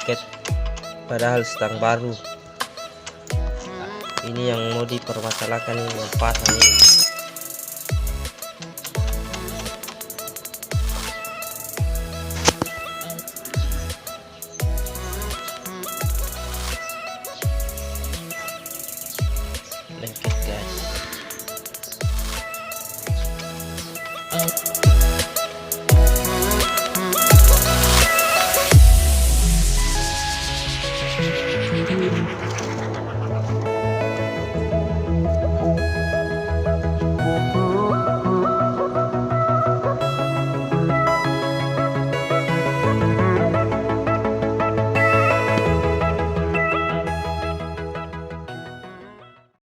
lengket padahal stang baru. Nah, ini yang mau dipermasalahkan ini, yang pasang ini. Lengket guys.